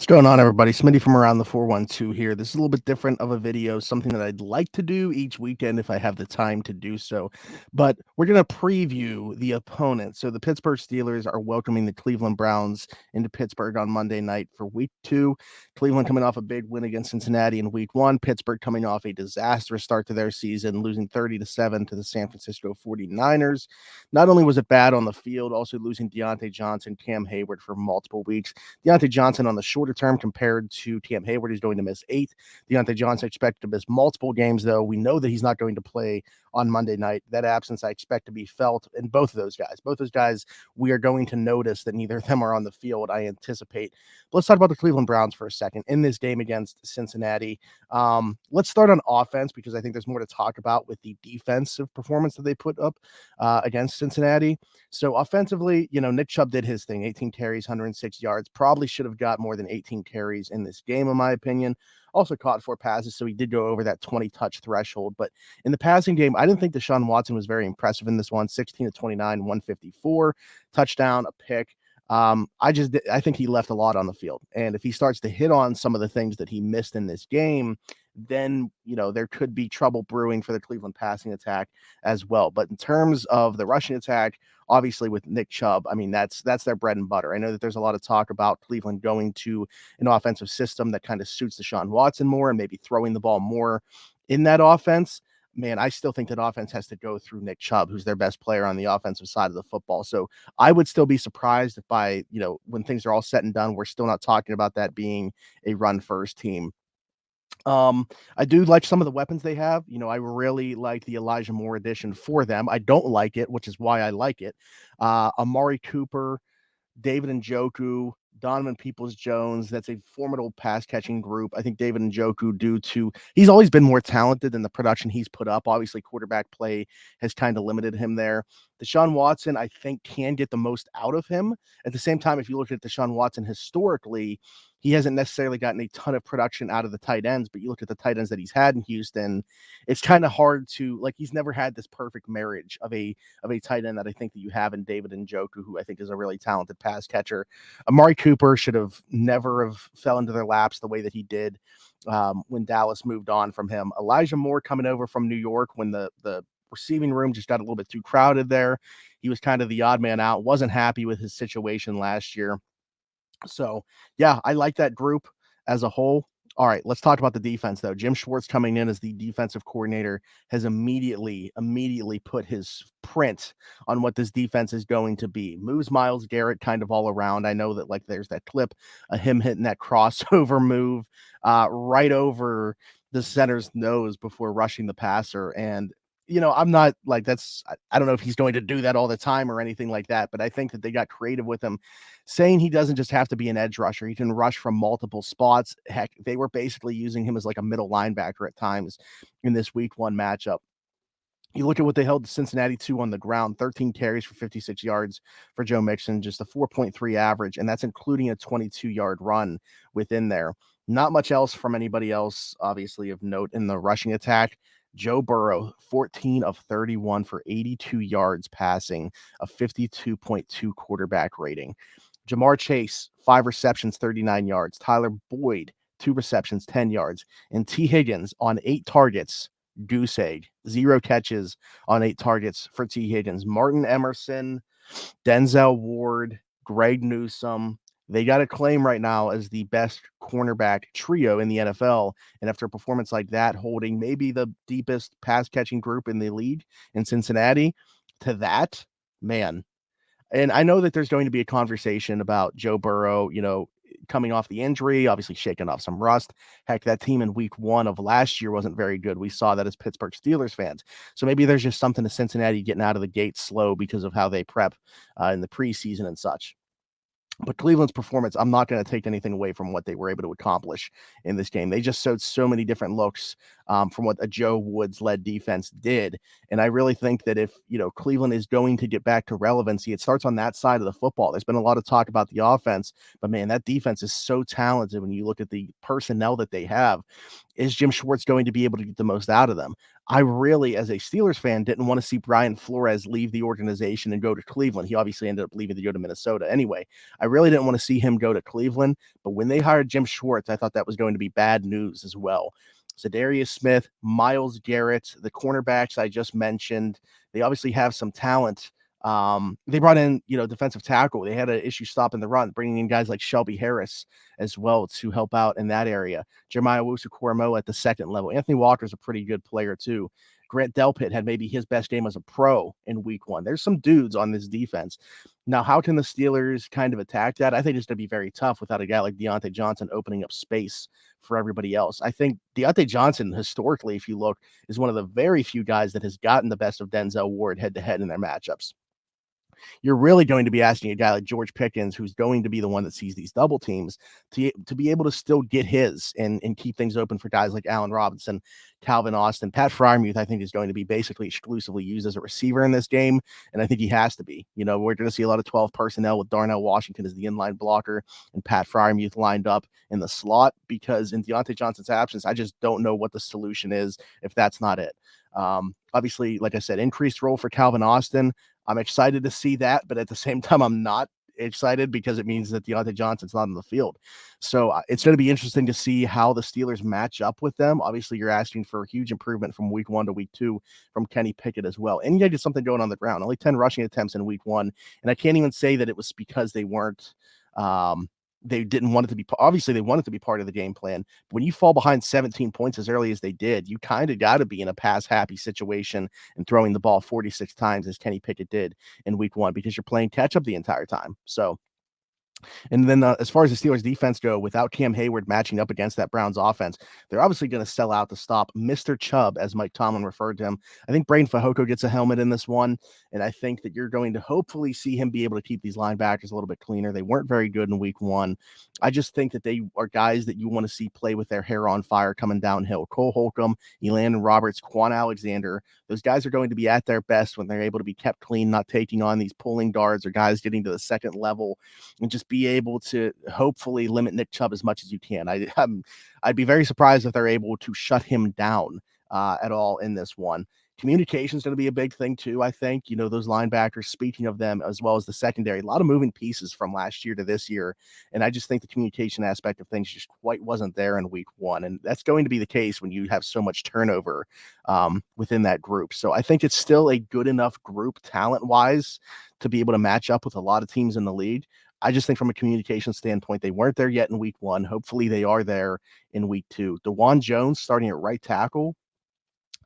What's going on, everybody? Smitty from Around the 412 here. This is a little bit different of a video, something that I'd like to do each weekend if I have the time to do so. But we're going to preview the opponent. So the Pittsburgh Steelers are welcoming the Cleveland Browns into Pittsburgh on Monday night for week 2. Cleveland coming off a big win against Cincinnati in week 1. Pittsburgh coming off a disastrous start to their season, losing 30-7 to the San Francisco 49ers. Not only was it bad on the field, also losing Deontay Johnson, Cam Hayward for multiple weeks. Deontay Johnson on the shorter term compared to Cam Hayward, he's going to miss 8. Deontay Johnson expected to miss multiple games, though. We know that he's not going to play on Monday night. That absence I expect to be felt in both of those guys. Both those guys, we are going to notice that neither of them are on the field, I anticipate. But let's talk about the Cleveland Browns for a second in this game against Cincinnati. Let's start on offense because I think there's more to talk about with the defensive performance that they put up against Cincinnati. So offensively, Nick Chubb did his thing, 18 carries, 106 yards. Probably should have got more than 18 carries in this game, in my opinion. Also caught 4 passes, so he did go over that 20-touch threshold. But in the passing game, I didn't think Deshaun Watson was very impressive in this one. 16 to 29, 154, touchdown, a pick. I think he left a lot on the field. And if he starts to hit on some of the things that he missed in this game, then, there could be trouble brewing for the Cleveland passing attack as well. But in terms of the rushing attack, obviously with Nick Chubb, I mean, that's their bread and butter. I know that there's a lot of talk about Cleveland going to an offensive system that kind of suits Deshaun Watson more and maybe throwing the ball more in that offense. Man, I still think that offense has to go through Nick Chubb, who's their best player on the offensive side of the football. So I would still be surprised if when things are all said and done, we're still not talking about that being a run first team. I do like some of the weapons they have. I really like the Elijah Moore addition for them. I don't like it, which is why I like it. Amari Cooper, David Njoku, Donovan Peoples-Jones. That's a formidable pass-catching group. I think David Njoku, he's always been more talented than the production he's put up. Obviously, quarterback play has kind of limited him there. Deshaun Watson, I think, can get the most out of him. At the same time, if you look at Deshaun Watson historically, he hasn't necessarily gotten a ton of production out of the tight ends, but you look at the tight ends that he's had in Houston, it's kind of hard to, he's never had this perfect marriage of a tight end that I think that you have in David Njoku, who I think is a really talented pass catcher. Amari Cooper should have never have fell into their laps the way that he did when Dallas moved on from him. Elijah Moore coming over from New York when the receiving room just got a little bit too crowded there. He was kind of the odd man out, wasn't happy with his situation last year. So, yeah, I like that group as a whole. All right, let's talk about the defense, though. Jim Schwartz coming in as the defensive coordinator has immediately put his print on what this defense is going to be. Moves Myles Garrett kind of all around. I know that, there's that clip of him hitting that crossover move right over the center's nose before rushing the passer. And I'm not I don't know if he's going to do that all the time or anything like that, but I think that they got creative with him, saying he doesn't just have to be an edge rusher. He can rush from multiple spots. Heck, they were basically using him as a middle linebacker at times in this week 1 matchup. You look at what they held Cincinnati to on the ground, 13 carries for 56 yards for Joe Mixon, just a 4.3 average, and that's including a 22-yard run within there. Not much else from anybody else, obviously, of note in the rushing attack. Joe Burrow, 14 of 31 for 82 yards passing, a 52.2 quarterback rating. Jamar Chase, 5 receptions, 39 yards. Tyler Boyd, 2 receptions, 10 yards. And T. Higgins on 8 targets, goose egg, 0 catches on 8 targets for T. Higgins. Martin Emerson, Denzel Ward, Greg Newsome, they got a claim right now as the best cornerback trio in the NFL. And after a performance like that, holding maybe the deepest pass catching group in the league in Cincinnati to that, man. And I know that there's going to be a conversation about Joe Burrow, coming off the injury, obviously shaking off some rust. Heck, that team in week 1 of last year wasn't very good. We saw that as Pittsburgh Steelers fans. So maybe there's just something to Cincinnati getting out of the gate slow because of how they prep in the preseason and such. But Cleveland's performance, I'm not going to take anything away from what they were able to accomplish in this game. They just showed so many different looks from what a Joe Woods led defense did. And I really think that if, Cleveland is going to get back to relevancy, it starts on that side of the football. There's been a lot of talk about the offense, but man, that defense is so talented when you look at the personnel that they have. Is Jim Schwartz going to be able to get the most out of them? I really, as a Steelers fan, didn't want to see Brian Flores leave the organization and go to Cleveland. He obviously ended up leaving to go to Minnesota anyway. I really didn't want to see him go to Cleveland, but when they hired Jim Schwartz, I thought that was going to be bad news as well. Za'Darius Smith, Myles Garrett, the cornerbacks I just mentioned, they obviously have some talent. They brought in, defensive tackle. They had an issue stopping the run, bringing in guys like Shelby Harris as well to help out in that area. Jeremiah Owusu-Koramoah at the second level. Anthony Walker's a pretty good player too. Grant Delpit had maybe his best game as a pro in week one. There's some dudes on this defense. Now, how can the Steelers kind of attack that? I think it's going to be very tough without a guy like Deontay Johnson opening up space for everybody else. I think Deontay Johnson, historically, if you look, is one of the very few guys that has gotten the best of Denzel Ward head to head in their matchups. You're really going to be asking a guy like George Pickens, who's going to be the one that sees these double teams, to be able to still get his and keep things open for guys like Allen Robinson, Calvin Austin. Pat Fryermuth, I think, is going to be basically exclusively used as a receiver in this game, and I think he has to be. We're going to see a lot of 12 personnel with Darnell Washington as the inline blocker and Pat Fryermuth lined up in the slot, because in Deontay Johnson's absence, I just don't know what the solution is if that's not it. Obviously, like I said, increased role for Calvin Austin. I'm excited to see that, but at the same time, I'm not excited because it means that Deontay Johnson's not on the field. So it's going to be interesting to see how the Steelers match up with them. Obviously, you're asking for a huge improvement from week 1 to week 2 from Kenny Pickett as well. And you get something going on the ground. Only 10 rushing attempts in week 1. And I can't even say that it was because they weren't they didn't want it to be, obviously they want it to be part of the game plan. But when you fall behind 17 points as early as they did, you kind of got to be in a pass happy situation and throwing the ball 46 times as Kenny Pickett did in week 1, because you're playing catch up the entire time. So, and then as far as the Steelers defense go, without Cam Hayward matching up against that Browns offense, they're obviously going to sell out to stop Mr. Chubb, as Mike Tomlin referred to him. I think Braden Fehoko gets a helmet in this one, and I think that you're going to hopefully see him be able to keep these linebackers a little bit cleaner. They weren't very good in week 1. I just think that they are guys that you want to see play with their hair on fire coming downhill. Cole Holcomb, Elandon Roberts, Quan Alexander, those guys are going to be at their best when they're able to be kept clean, not taking on these pulling guards or guys getting to the second level, and just be able to hopefully limit Nick Chubb as much as you can. I'd be very surprised if they're able to shut him down at all in this one. Communication is going to be a big thing too, I think. Those linebackers, speaking of them, as well as the secondary, a lot of moving pieces from last year to this year. And I just think the communication aspect of things just quite wasn't there in week 1. And that's going to be the case when you have so much turnover within that group. So I think it's still a good enough group talent-wise to be able to match up with a lot of teams in the league. I just think from a communication standpoint, they weren't there yet in week 1. Hopefully they are there in week 2. DeJuan Jones starting at right tackle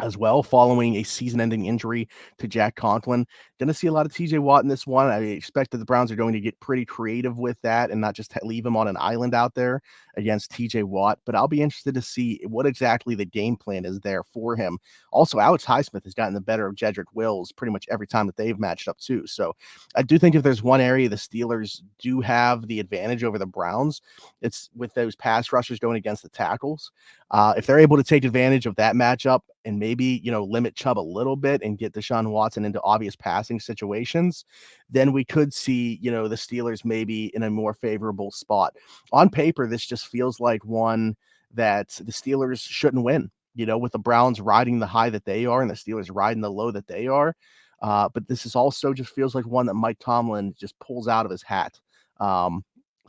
as well, following a season-ending injury to Jack Conklin. Going to see a lot of TJ Watt in this one. I expect that the Browns are going to get pretty creative with that and not just leave him on an island out there against TJ Watt. But I'll be interested to see what exactly the game plan is there for him. Also, Alex Highsmith has gotten the better of Jedrick Wills pretty much every time that they've matched up too. So I do think if there's one area the Steelers do have the advantage over the Browns, it's with those pass rushers going against the tackles. If they're able to take advantage of that matchup and maybe, limit Chubb a little bit and get Deshaun Watson into obvious passing situations, then we could see, the Steelers maybe in a more favorable spot. On paper, this just feels like one that the Steelers shouldn't win, with the Browns riding the high that they are and the Steelers riding the low that they are. But this is also just feels like one that Mike Tomlin just pulls out of his hat.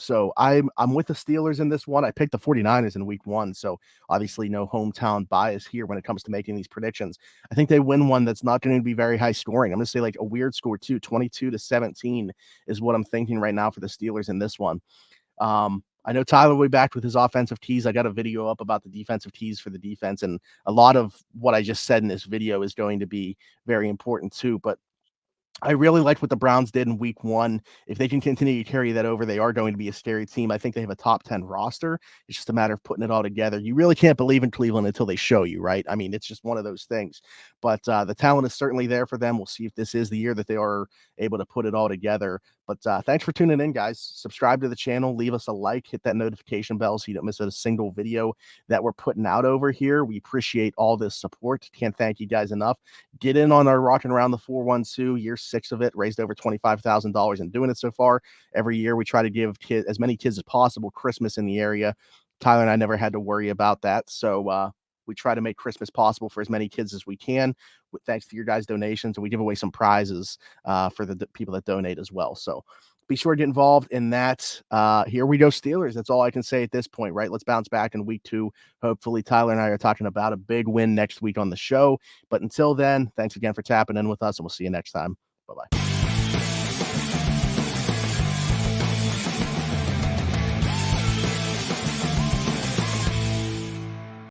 So I'm with the Steelers in this one. I picked the 49ers in week 1, so obviously no hometown bias here when it comes to making these predictions. I think they win one that's not going to be very high scoring. I'm going to say like a weird score too. 22-17 is what I'm thinking right now for the Steelers in this one. I know Tyler will be back with his offensive keys. I got a video up about the defensive keys for the defense, and a lot of what I just said in this video is going to be very important too. But I really liked what the Browns did in week 1. If they can continue to carry that over, they are going to be a scary team. I think they have a top 10 roster. It's just a matter of putting it all together. You really can't believe in Cleveland until they show you, right? I mean, it's just one of those things. But the talent is certainly there for them. We'll see if this is the year that they are able to put it all together. But thanks for tuning in, guys. Subscribe to the channel, leave us a like, hit that notification bell so you don't miss a single video that we're putting out over here. We appreciate all this support. Can't thank you guys enough. Get in on our Rocking Around the 412, year 6 of it, raised over $25,000 in doing it so far. Every year we try to give as many kids as possible Christmas in the area. Tyler and I never had to worry about that. So we try to make Christmas possible for as many kids as we can, thanks to your guys' donations. And we give away some prizes for the people that donate as well. So be sure to get involved in that. Here we go, Steelers. That's all I can say at this point, right? Let's bounce back in week 2. Hopefully, Tyler and I are talking about a big win next week on the show. But until then, thanks again for tapping in with us, and we'll see you next time. Bye-bye.